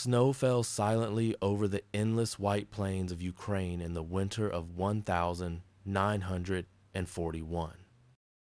Snow fell silently over the endless white plains of Ukraine in the winter of 1941.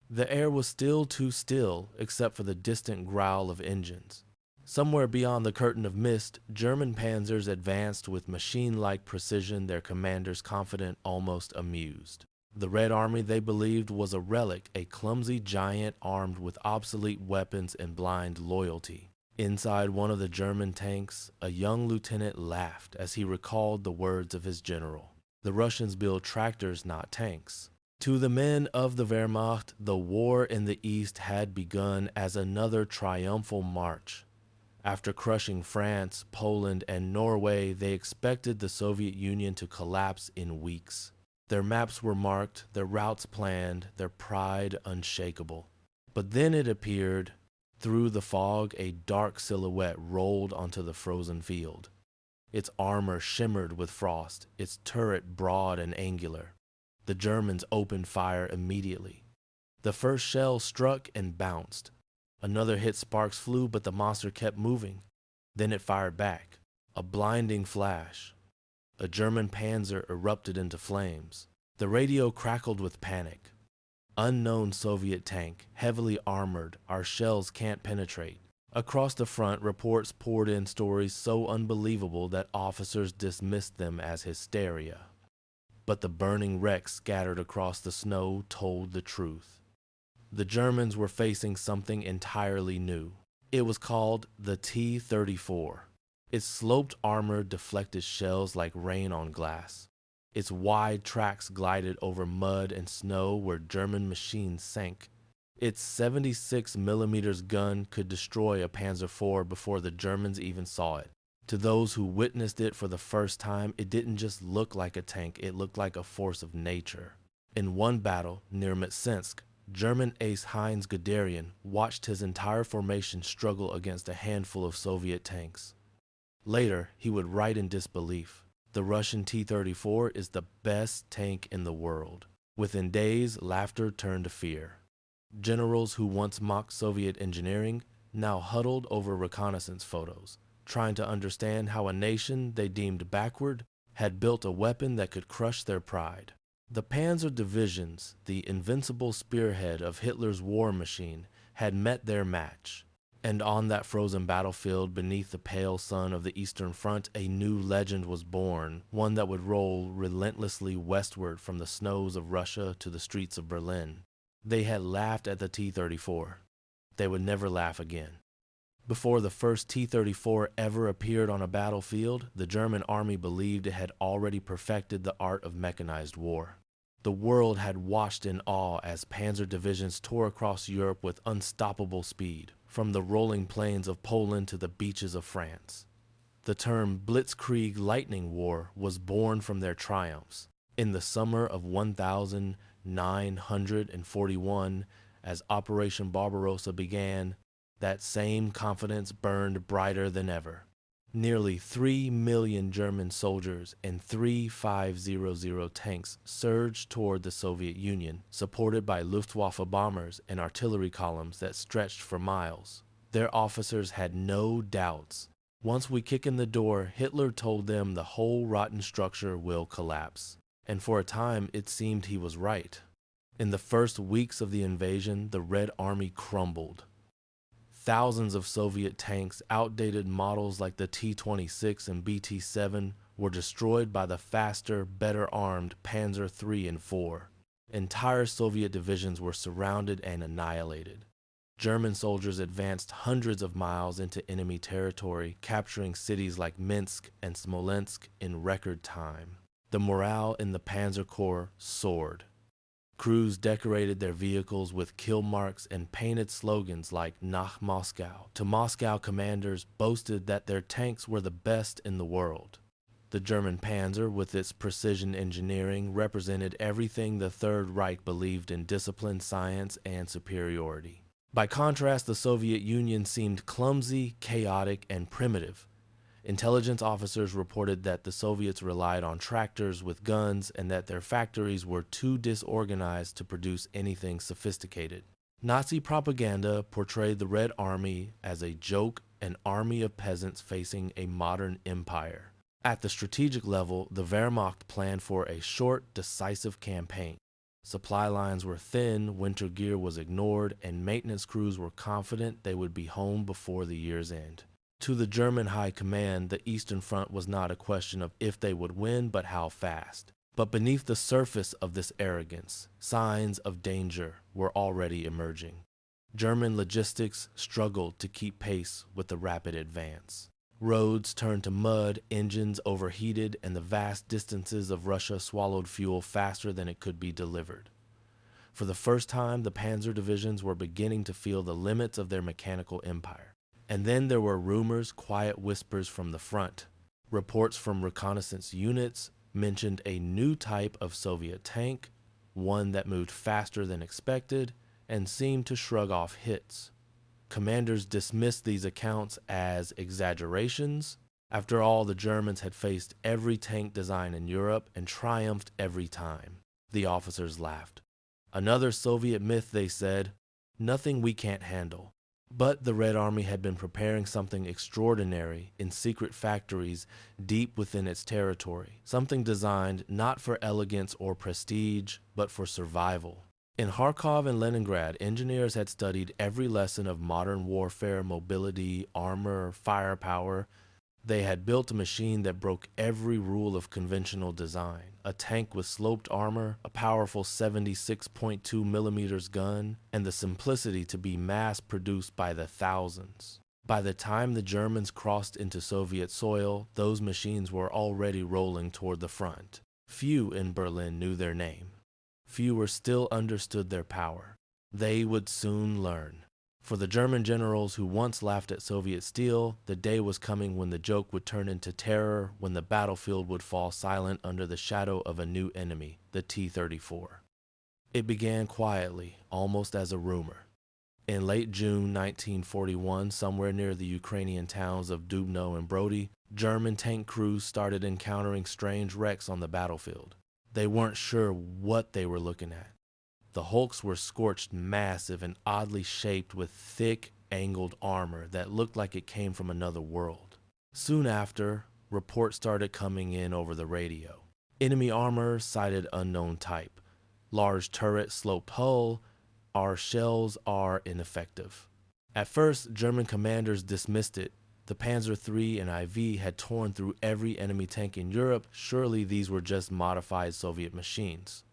The air was still too still except for the distant growl of engines. Somewhere beyond the curtain of mist, German panzers advanced with machine-like precision, their commanders confident, almost amused. The Red Army, they believed, was a relic, a clumsy giant armed with obsolete weapons and blind loyalty. Inside one of the German tanks, a young lieutenant laughed as he recalled the words of his general. The Russians build tractors, not tanks. To the men of the Wehrmacht, the war in the East had begun as another triumphal march. After crushing France, Poland, and Norway, they expected the Soviet Union to collapse in weeks. Their maps were marked, their routes planned, their pride unshakable. But then it appeared. Through the fog, a dark silhouette rolled onto the frozen field. Its armor shimmered with frost, its turret broad and angular. The Germans opened fire immediately. The first shell struck and bounced. Another hit, sparks flew, but the monster kept moving. Then it fired back. A blinding flash. A German Panzer erupted into flames. The radio crackled with panic. Unknown Soviet tank, heavily armored, our shells can't penetrate. Across the front, reports poured in, stories so unbelievable that officers dismissed them as hysteria. But the burning wrecks scattered across the snow told the truth. The Germans were facing something entirely new. It was called the T-34. Its sloped armor deflected shells like rain on glass. Its wide tracks glided over mud and snow where German machines sank. Its 76mm gun could destroy a Panzer IV before the Germans even saw it. To those who witnessed it for the first time, it didn't just look like a tank, it looked like a force of nature. In one battle, near Mtsensk, German ace Heinz Guderian watched his entire formation struggle against a handful of Soviet tanks. Later, he would write in disbelief, "The Russian T-34 is the best tank in the world." Within days, laughter turned to fear. Generals who once mocked Soviet engineering now huddled over reconnaissance photos, trying to understand how a nation they deemed backward had built a weapon that could crush their pride. The Panzer divisions, the invincible spearhead of Hitler's war machine, had met their match. And on that frozen battlefield beneath the pale sun of the Eastern Front, a new legend was born, one that would roll relentlessly westward from the snows of Russia to the streets of Berlin. They had laughed at the T-34. They would never laugh again. Before the first T-34 ever appeared on a battlefield, the German army believed it had already perfected the art of mechanized war. The world had watched in awe as panzer divisions tore across Europe with unstoppable speed, from the rolling plains of Poland to the beaches of France. The term Blitzkrieg Lightning War was born from their triumphs. In the summer of 1941, as Operation Barbarossa began, that same confidence burned brighter than ever. Nearly 3 million German soldiers and 3 500 tanks surged toward the Soviet Union, supported by Luftwaffe bombers and artillery columns that stretched for miles. Their officers had no doubts. Once we kick in the door, Hitler told them the whole rotten structure will collapse. And for a time, it seemed he was right. In the first weeks of the invasion, the Red Army crumbled. Thousands of Soviet tanks, outdated models like the T-26 and BT-7, were destroyed by the faster, better-armed Panzer III and IV. Entire Soviet divisions were surrounded and annihilated. German soldiers advanced hundreds of miles into enemy territory, capturing cities like Minsk and Smolensk in record time. The morale in the Panzer Corps soared. Crews decorated their vehicles with kill marks and painted slogans like "Nach Moscow." To Moscow commanders boasted that their tanks were the best in the world. The German Panzer, with its precision engineering, represented everything the Third Reich believed in: discipline, science, and superiority. By contrast, the Soviet Union seemed clumsy, chaotic, and primitive. Intelligence officers reported that the Soviets relied on tractors with guns and that their factories were too disorganized to produce anything sophisticated. Nazi propaganda portrayed the Red Army as a joke an army of peasants facing a modern empire. At the strategic level, the Wehrmacht planned for a short, decisive campaign. Supply lines were thin, winter gear was ignored, and maintenance crews were confident they would be home before the year's end. To the German high command, the Eastern Front was not a question of if they would win, but how fast. But beneath the surface of this arrogance, signs of danger were already emerging. German logistics struggled to keep pace with the rapid advance. Roads turned to mud, engines overheated, and the vast distances of Russia swallowed fuel faster than it could be delivered. For the first time, the Panzer divisions were beginning to feel the limits of their mechanical empire. And then there were rumors, quiet whispers from the front. Reports from reconnaissance units mentioned a new type of Soviet tank, one that moved faster than expected and seemed to shrug off hits. Commanders dismissed these accounts as exaggerations. After all, the Germans had faced every tank design in Europe and triumphed every time. The officers laughed. Another Soviet myth, they said, nothing we can't handle. But the Red Army had been preparing something extraordinary in secret factories deep within its territory, something designed not for elegance or prestige, but for survival. In Kharkov and Leningrad, engineers had studied every lesson of modern warfare, mobility, armor, firepower. They had built a machine that broke every rule of conventional design. A tank with sloped armor, a powerful 76.2 millimeters gun, and the simplicity to be mass-produced by the thousands. By the time the Germans crossed into Soviet soil, those machines were already rolling toward the front. Few in Berlin knew their name. Fewer still understood their power. They would soon learn. For the German generals who once laughed at Soviet steel, the day was coming when the joke would turn into terror, when the battlefield would fall silent under the shadow of a new enemy, the T-34. It began quietly, almost as a rumor. In late June 1941, somewhere near the Ukrainian towns of Dubno and Brody, German tank crews started encountering strange wrecks on the battlefield. They weren't sure what they were looking at. The hulks were scorched, massive, and oddly shaped with thick, angled armor that looked like it came from another world. Soon after, reports started coming in over the radio. Enemy armor cited unknown type. Large turret, sloped hull. Our shells are ineffective. At first, German commanders dismissed it. The Panzer III and IV had torn through every enemy tank in Europe. Surely these were just modified Soviet machines.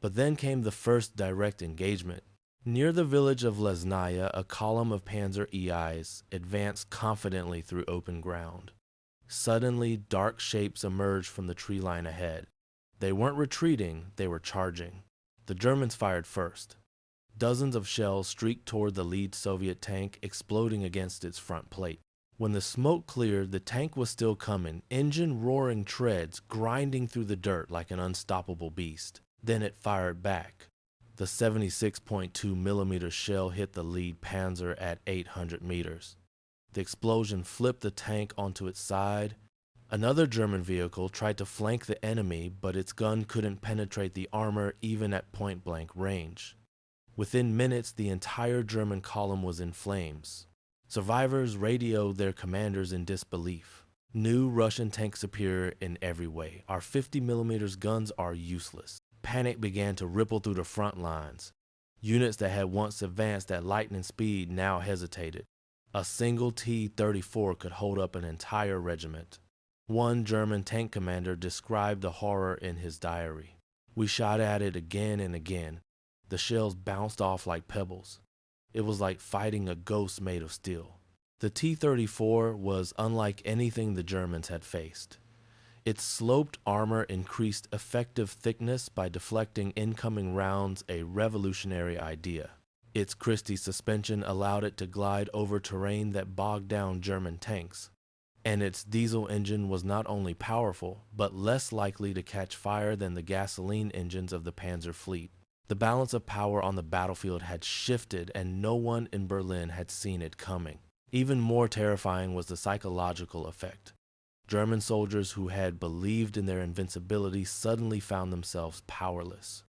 But then came the first direct engagement. Near the village of Lesnaya, a column of Panzer EIs advanced confidently through open ground. Suddenly, dark shapes emerged from the tree line ahead. They weren't retreating, they were charging. The Germans fired first. Dozens of shells streaked toward the lead Soviet tank, exploding against its front plate. When the smoke cleared, the tank was still coming, engine roaring treads, grinding through the dirt like an unstoppable beast. Then it fired back. The 76.2 millimeter shell hit the lead Panzer at 800 meters. The explosion flipped the tank onto its side. Another German vehicle tried to flank the enemy, but its gun couldn't penetrate the armor even at point-blank range. Within minutes, the entire German column was in flames. Survivors radioed their commanders in disbelief. New Russian tanks appear in every way. Our 50 millimeters guns are useless. Panic began to ripple through the front lines. Units that had once advanced at lightning speed now hesitated. A single T-34 could hold up an entire regiment. One German tank commander described the horror in his diary. We shot at it again and again. The shells bounced off like pebbles. It was like fighting a ghost made of steel. The T-34 was unlike anything the Germans had faced. Its sloped armor increased effective thickness by deflecting incoming rounds, a revolutionary idea. Its Christie suspension allowed it to glide over terrain that bogged down German tanks. And its diesel engine was not only powerful, but less likely to catch fire than the gasoline engines of the Panzer fleet. The balance of power on the battlefield had shifted, and no one in Berlin had seen it coming. Even more terrifying was the psychological effect. German soldiers who had believed in their invincibility suddenly found themselves powerless.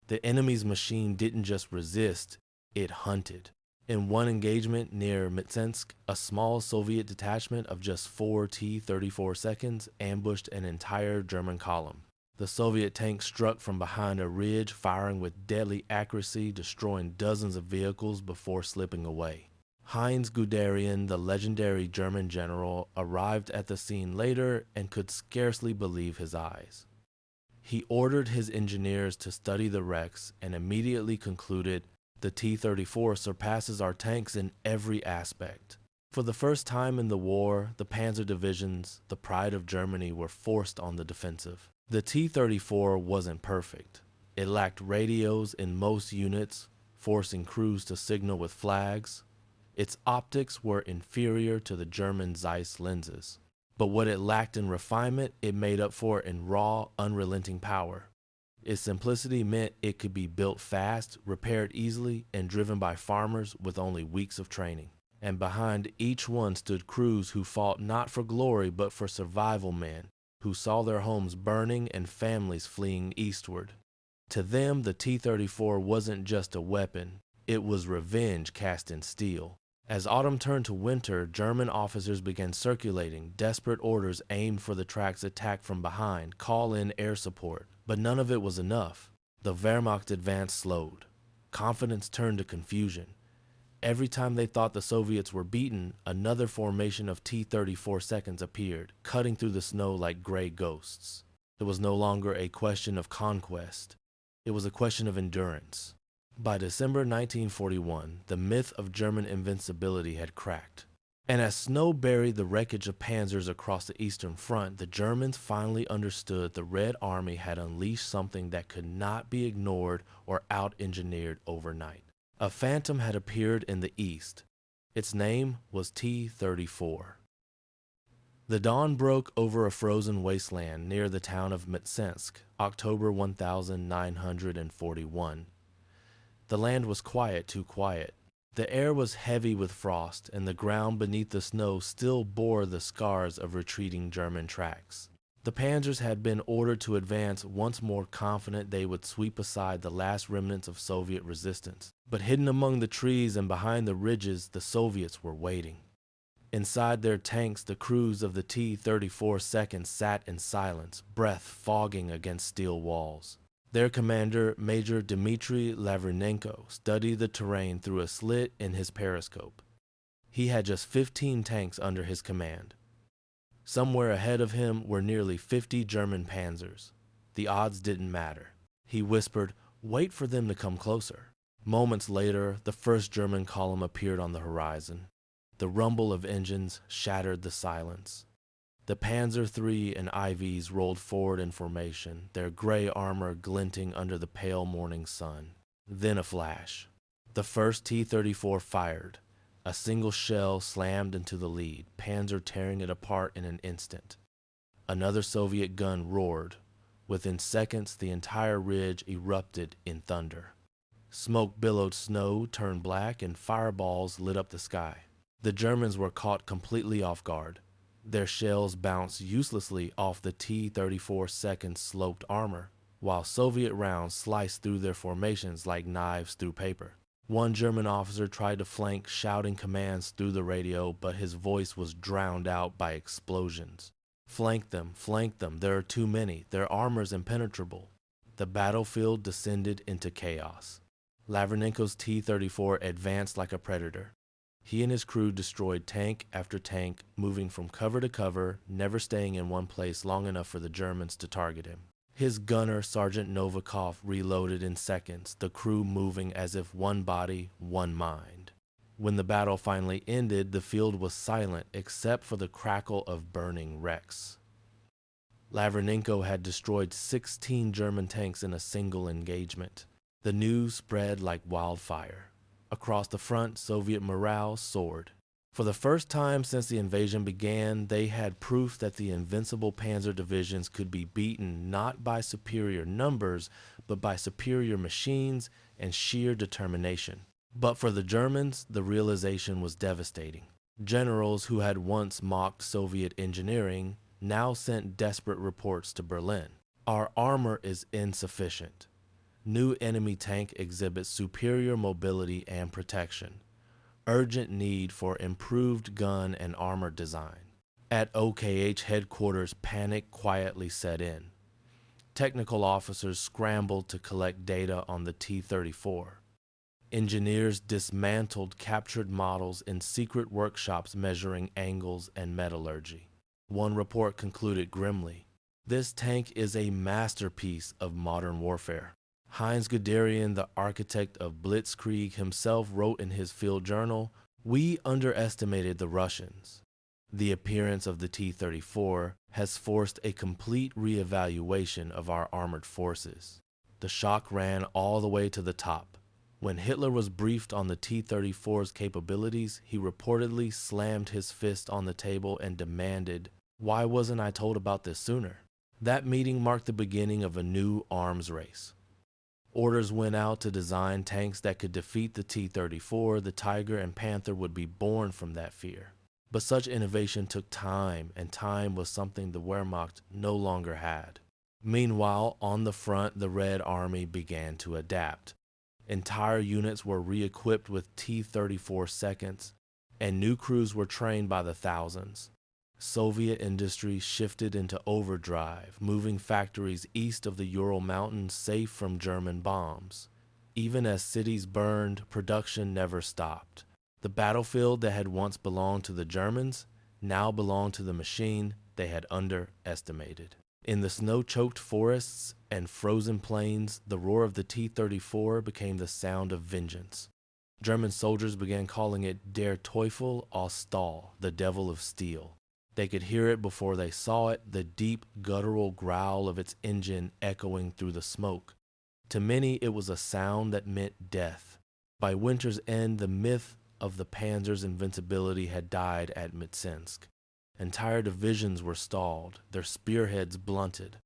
The enemy's machine didn't just resist, it hunted. In one engagement near Mtsensk, a small Soviet detachment of just 4 T-34 seconds ambushed an entire German column. The Soviet tank struck from behind a ridge, firing with deadly accuracy, destroying dozens of vehicles before slipping away. Heinz Guderian, the legendary German general, arrived at the scene later and could scarcely believe his eyes. He ordered his engineers to study the wrecks and immediately concluded, "The T-34 surpasses our tanks in every aspect." For the first time in the war, the Panzer divisions, the pride of Germany, were forced on the defensive. The T-34 wasn't perfect. It lacked radios in most units, forcing crews to signal with flags. Its optics were inferior to the German Zeiss lenses. But what it lacked in refinement, it made up for in raw, unrelenting power. Its simplicity meant it could be built fast, repaired easily, and driven by farmers with only weeks of training. And behind each one stood crews who fought not for glory but for survival men, who saw their homes burning and families fleeing eastward. To them, the T-34 wasn't just a weapon, it was revenge cast in steel. As autumn turned to winter, German officers began circulating desperate orders aimed for the tracks attacked from behind, call in air support. But none of it was enough. The Wehrmacht advance slowed. Confidence turned to confusion. Every time they thought the Soviets were beaten, another formation of T-34 seconds appeared, cutting through the snow like gray ghosts. It was no longer a question of conquest. It was a question of endurance. By December 1941, the myth of German invincibility had cracked. And as snow buried the wreckage of panzers across the Eastern Front, the Germans finally understood the Red Army had unleashed something that could not be ignored or out-engineered overnight. A phantom had appeared in the East. Its name was T-34. The dawn broke over a frozen wasteland near the town of Mtsensk, October 1941. The land was quiet, too quiet. The air was heavy with frost, and the ground beneath the snow still bore the scars of retreating German tracks. The Panzers had been ordered to advance, once more confident they would sweep aside the last remnants of Soviet resistance. But hidden among the trees and behind the ridges, the Soviets were waiting. Inside their tanks, the crews of the T-34 seconds sat in silence, breath fogging against steel walls. Their commander, Major Dmitry Lavrinenko, studied the terrain through a slit in his periscope. He had just 15 tanks under his command. Somewhere ahead of him were nearly 50 German Panzers. The odds didn't matter. He whispered, "Wait for them to come closer." Moments later, the first German column appeared on the horizon. The rumble of engines shattered the silence. The Panzer III and IVs rolled forward in formation, their gray armor glinting under the pale morning sun. Then a flash. The first T-34 fired. A single shell slammed into the lead, Panzer tearing it apart in an instant. Another Soviet gun roared. Within seconds, the entire ridge erupted in thunder. Smoke billowed, snow turned black, and fireballs lit up the sky. The Germans were caught completely off guard. Their shells bounced uselessly off the T-34 seconds sloped armor, while Soviet rounds sliced through their formations like knives through paper. One German officer tried to flank, shouting commands through the radio, but his voice was drowned out by explosions. Flank them, there are too many, their armor's impenetrable." The battlefield descended into chaos. Lavrinenko's T-34 advanced like a predator. He and his crew destroyed tank after tank, moving from cover to cover, never staying in one place long enough for the Germans to target him. His gunner, Sergeant Novikov, reloaded in seconds, the crew moving as if one body, one mind. When the battle finally ended, the field was silent except for the crackle of burning wrecks. Lavrinenko had destroyed 16 German tanks in a single engagement. The news spread like wildfire. Across the front, Soviet morale soared. For the first time since the invasion began, they had proof that the invincible Panzer divisions could be beaten not by superior numbers, but by superior machines and sheer determination. But for the Germans, the realization was devastating. Generals who had once mocked Soviet engineering now sent desperate reports to Berlin. "Our armor is insufficient. New enemy tank exhibits superior mobility and protection. urgent need for improved gun and armor design. At OKH headquarters, panic quietly set in. Technical officers scrambled to collect data on the T-34. Engineers dismantled captured models in secret workshops measuring angles and metallurgy. One report concluded grimly, "This tank is a masterpiece of modern warfare." Heinz Guderian, the architect of Blitzkrieg, himself wrote in his field journal, "We underestimated the Russians. The appearance of the T-34 has forced a complete reevaluation of our armored forces." The shock ran all the way to the top. When Hitler was briefed on the T-34's capabilities, he reportedly slammed his fist on the table and demanded, "Why wasn't I told about this sooner?" That meeting marked the beginning of a new arms race. Orders went out to design tanks that could defeat the T-34. The Tiger and Panther would be born from that fear. But such innovation took time, and time was something the Wehrmacht no longer had. Meanwhile, on the front, the Red Army began to adapt. Entire units were re-equipped with T-34 seconds, and new crews were trained by the thousands. Soviet industry shifted into overdrive, moving factories east of the Ural Mountains safe from German bombs. Even as cities burned, production never stopped. The battlefield that had once belonged to the Germans now belonged to the machine they had underestimated. In the snow-choked forests and frozen plains, the roar of the T-34 became the sound of vengeance. German soldiers began calling it Der Teufel aus Stahl, the devil of steel. They could hear it before they saw it, the deep guttural growl of its engine echoing through the smoke. To many, it was a sound that meant death. By winter's end, the myth of the Panzer's invincibility had died at Mtsensk. Entire divisions were stalled, their spearheads blunted.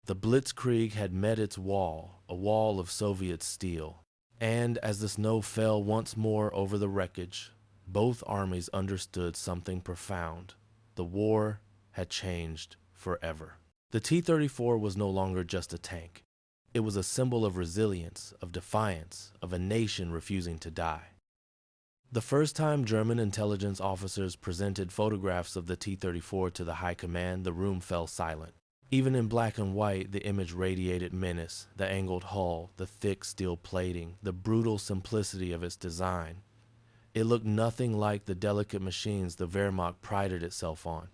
The Blitzkrieg had met its wall, a wall of Soviet steel. And as the snow fell once more over the wreckage, both armies understood something profound. The war had changed forever. The T-34 was no longer just a tank. It was a symbol of resilience, of defiance, of a nation refusing to die. The first time German intelligence officers presented photographs of the T-34 to the high command, the room fell silent. Even in black and white, the image radiated menace, the angled hull, the thick steel plating, the brutal simplicity of its design. It looked nothing like the delicate machines the Wehrmacht prided itself on.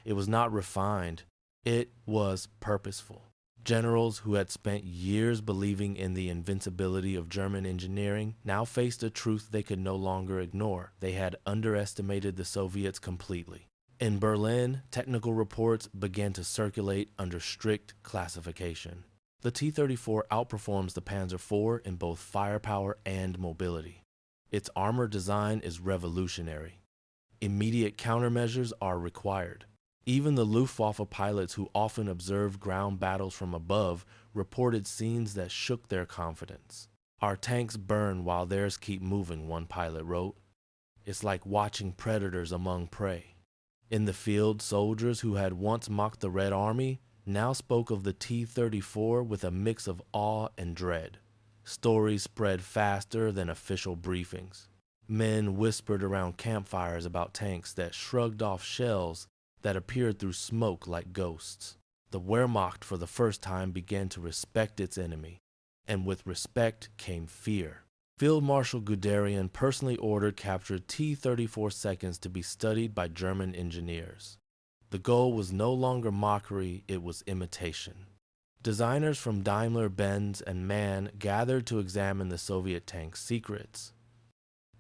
It was not refined. It was purposeful. Generals who had spent years believing in the invincibility of German engineering now faced a truth they could no longer ignore. They had underestimated the Soviets completely. In Berlin, technical reports began to circulate under strict classification. The T-34 outperforms the Panzer IV in both firepower and mobility. Its armor design is revolutionary. Immediate countermeasures are required. Even the Luftwaffe pilots who often observed ground battles from above reported scenes that shook their confidence. "Our tanks burn while theirs keep moving," one pilot wrote. "It's like watching predators among prey." In the field, soldiers who had once mocked the Red Army now spoke of the T-34 with a mix of awe and dread. Stories spread faster than official briefings. Men whispered around campfires about tanks that shrugged off shells that appeared through smoke like ghosts. The Wehrmacht for the first time began to respect its enemy, and with respect came fear. Field Marshal Guderian personally ordered captured T-34 seconds to be studied by German engineers. The goal was no longer mockery, it was imitation. Designers from Daimler-Benz and MAN gathered to examine the Soviet tank's secrets.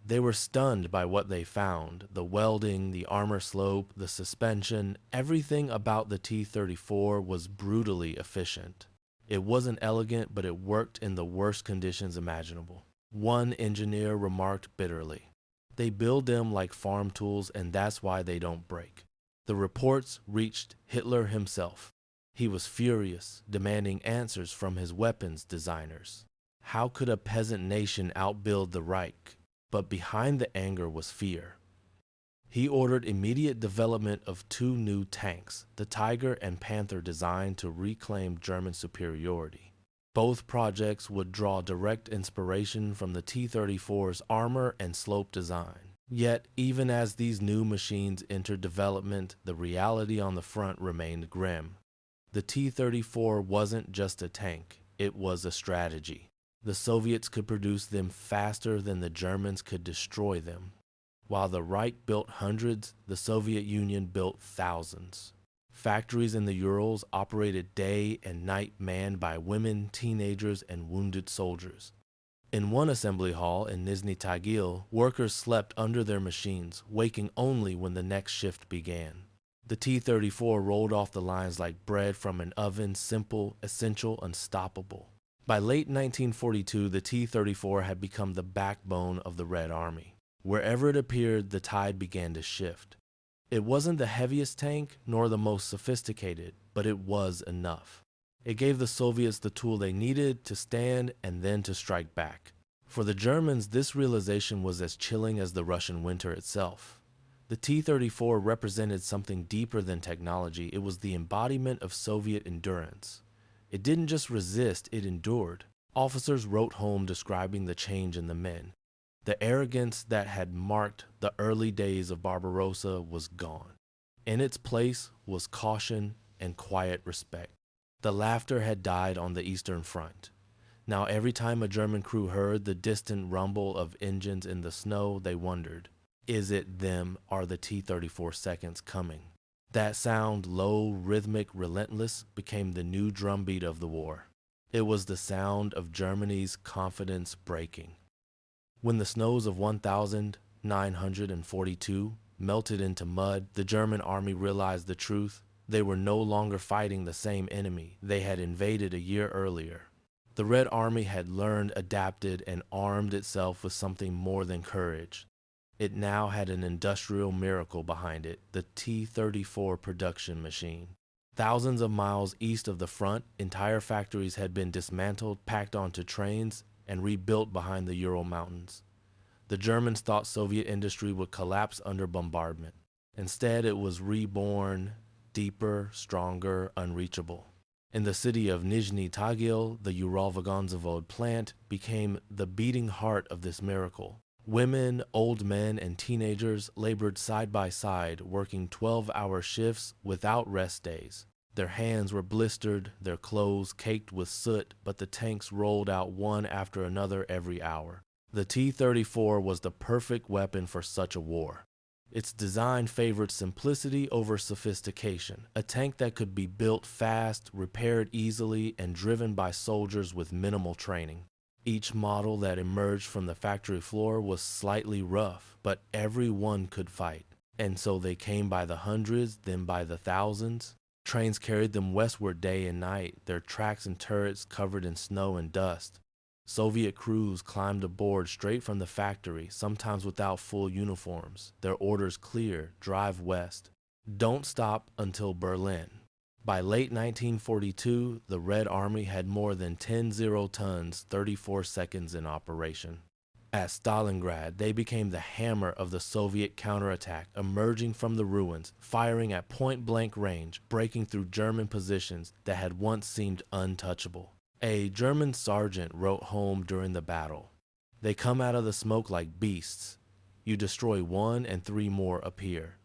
They were stunned by what they found: the welding, the armor slope, the suspension. Everything about the T-34 was brutally efficient. It wasn't elegant, but it worked in the worst conditions imaginable. One engineer remarked bitterly, "They build them like farm tools, and that's why they don't break." The reports reached Hitler himself. He was furious, demanding answers from his weapons designers. How could a peasant nation outbuild the Reich? But behind the anger was fear. He ordered immediate development of two new tanks, the Tiger and Panther, designed to reclaim German superiority. Both projects would draw direct inspiration from the T-34's armor and slope design. Yet, even as these new machines entered development, the reality on the front remained grim. The T-34 wasn't just a tank, it was a strategy. The Soviets could produce them faster than the Germans could destroy them. While the Reich built hundreds, the Soviet Union built thousands. Factories in the Urals operated day and night manned by women, teenagers, and wounded soldiers. In one assembly hall in Nizhny Tagil, workers slept under their machines, waking only when the next shift began. The T-34 rolled off the lines like bread from an oven, simple, essential, unstoppable. By late 1942, the T-34 had become the backbone of the Red Army. Wherever it appeared, the tide began to shift. It wasn't the heaviest tank, nor the most sophisticated, but it was enough. It gave the Soviets the tool they needed to stand and then to strike back. For the Germans, this realization was as chilling as the Russian winter itself. The T-34 represented something deeper than technology. It was the embodiment of Soviet endurance. It didn't just resist, it endured. Officers wrote home describing the change in the men. The arrogance that had marked the early days of Barbarossa was gone. In its place was caution and quiet respect. The laughter had died on the Eastern Front. Now every time a German crew heard the distant rumble of engines in the snow, they wondered, is it them? Are the T-34 seconds coming? That sound, low, rhythmic, relentless, became the new drumbeat of the war. It was the sound of Germany's confidence breaking. When the snows of 1942 melted into mud, the German army realized the truth. They were no longer fighting the same enemy they had invaded a year earlier. The Red Army had learned, adapted, and armed itself with something more than courage. It now had an industrial miracle behind it, the T-34 production machine. Thousands of miles east of the front, entire factories had been dismantled, packed onto trains, and rebuilt behind the Ural Mountains. The Germans thought Soviet industry would collapse under bombardment. Instead, it was reborn, deeper, stronger, unreachable. In the city of Nizhny Tagil, the Uralvagonzavod plant became the beating heart of this miracle. Women, old men, and teenagers labored side by side, working 12-hour shifts without rest days. Their hands were blistered, their clothes caked with soot, but the tanks rolled out one after another every hour. The T-34 was the perfect weapon for such a war. Its design favored simplicity over sophistication, a tank that could be built fast, repaired easily, and driven by soldiers with minimal training. Each model that emerged from the factory floor was slightly rough, but every one could fight. And so they came by the hundreds, then by the thousands. Trains carried them westward day and night, their tracks and turrets covered in snow and dust. Soviet crews climbed aboard straight from the factory, sometimes without full uniforms. Their orders clear: drive west. Don't stop until Berlin. By late 1942, the Red Army had more than 10 0-tons, 34 seconds in operation. At Stalingrad, they became the hammer of the Soviet counterattack, emerging from the ruins, firing at point-blank range, breaking through German positions that had once seemed untouchable. A German sergeant wrote home during the battle, "They come out of the smoke like beasts. You destroy one and three more appear.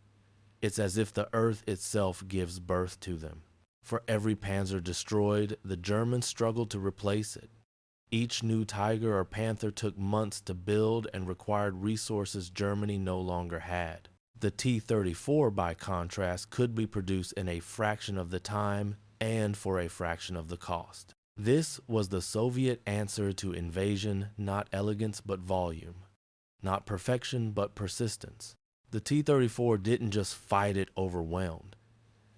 It's as if the earth itself gives birth to them." For every Panzer destroyed, the Germans struggled to replace it. Each new Tiger or Panther took months to build and required resources Germany no longer had. The T-34, by contrast, could be produced in a fraction of the time and for a fraction of the cost. This was the Soviet answer to invasion, not elegance but volume, not perfection but persistence. The T-34 didn't just fight it overwhelmed.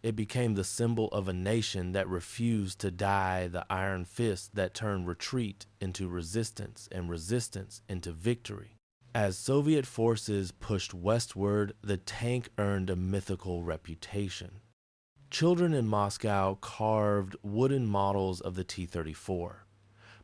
It became the symbol of a nation that refused to die, the iron fist that turned retreat into resistance and resistance into victory. As Soviet forces pushed westward, the tank earned a mythical reputation. Children in Moscow carved wooden models of the T-34.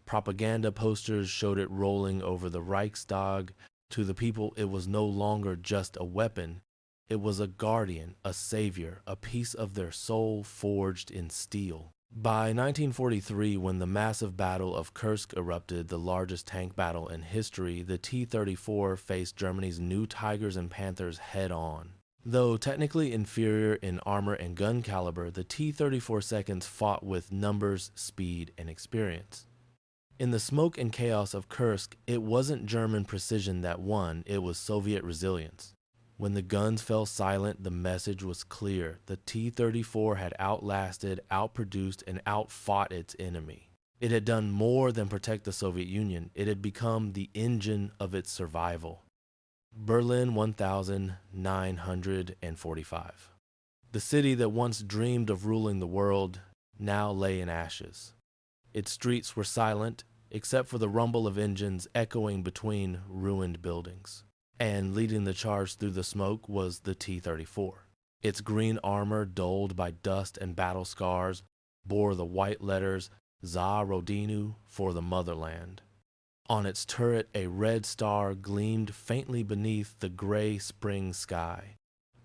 Propaganda posters showed it rolling over the Reichstag. To the people, it was no longer just a weapon. It was a guardian, a savior, a piece of their soul forged in steel. By 1943, when the massive Battle of Kursk erupted, the largest tank battle in history, the T-34 faced Germany's new Tigers and Panthers head-on. Though technically inferior in armor and gun caliber, the T-34 seconds fought with numbers, speed, and experience. In the smoke and chaos of Kursk, it wasn't German precision that won, it was Soviet resilience. When the guns fell silent, the message was clear. The T-34 had outlasted, outproduced, and outfought its enemy. It had done more than protect the Soviet Union. It had become the engine of its survival. Berlin 1945. The city that once dreamed of ruling the world now lay in ashes. Its streets were silent, except for the rumble of engines echoing between ruined buildings. And leading the charge through the smoke was the T-34. Its green armor, dulled by dust and battle scars, bore the white letters Za Rodinu, for the motherland. On its turret, a red star gleamed faintly beneath the gray spring sky.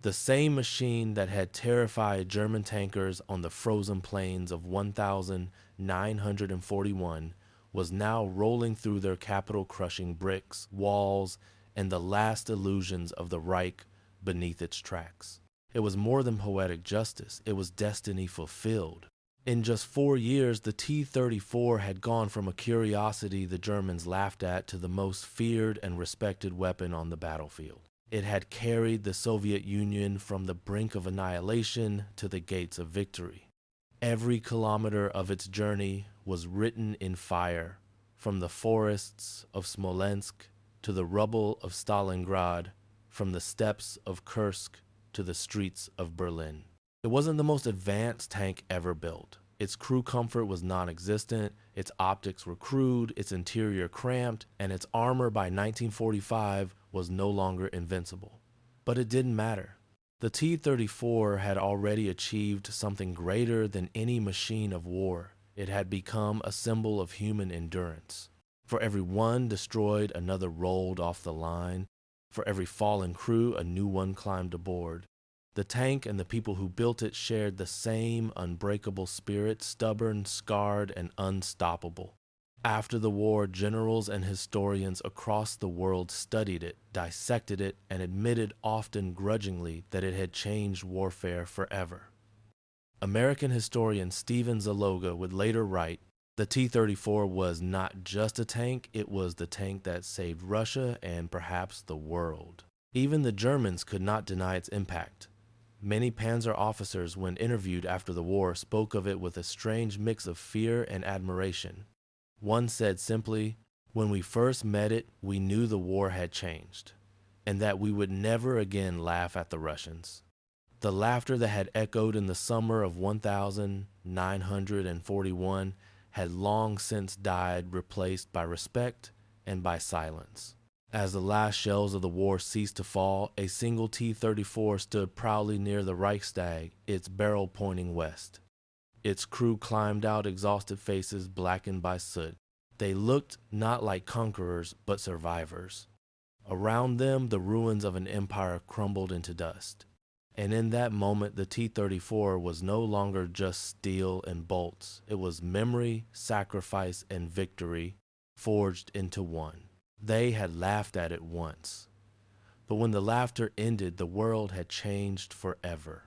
The same machine that had terrified German tankers on the frozen plains of 1941 was now rolling through their capital, crushing bricks, walls, and the last illusions of the Reich beneath its tracks. It was more than poetic justice, it was destiny fulfilled. In just 4 years, the T-34 had gone from a curiosity the Germans laughed at to the most feared and respected weapon on the battlefield. It had carried the Soviet Union from the brink of annihilation to the gates of victory. Every kilometer of its journey was written in fire, from the forests of Smolensk to the rubble of Stalingrad, from the steppes of Kursk to the streets of Berlin. It wasn't the most advanced tank ever built. Its crew comfort was non-existent, its optics were crude, its interior cramped, and its armor by 1945 was no longer invincible. But it didn't matter. The T-34 had already achieved something greater than any machine of war. It had become a symbol of human endurance. For every one destroyed, another rolled off the line. For every fallen crew, a new one climbed aboard. The tank and the people who built it shared the same unbreakable spirit, stubborn, scarred, and unstoppable. After the war, generals and historians across the world studied it, dissected it, and admitted often grudgingly that it had changed warfare forever. American historian Stephen Zaloga would later write, "The T-34 was not just a tank, it was the tank that saved Russia and perhaps the world." Even the Germans could not deny its impact. Many Panzer officers, when interviewed after the war, spoke of it with a strange mix of fear and admiration. One said simply, "When we first met it, we knew the war had changed, and that we would never again laugh at the Russians." The laughter that had echoed in the summer of 1941 had long since died, replaced by respect and by silence. As the last shells of the war ceased to fall, a single T-34 stood proudly near the Reichstag, its barrel pointing west. Its crew climbed out, exhausted faces blackened by soot. They looked not like conquerors, but survivors. Around them, the ruins of an empire crumbled into dust. And in that moment, the T-34 was no longer just steel and bolts. It was memory, sacrifice, and victory forged into one. They had laughed at it once. But when the laughter ended, the world had changed forever.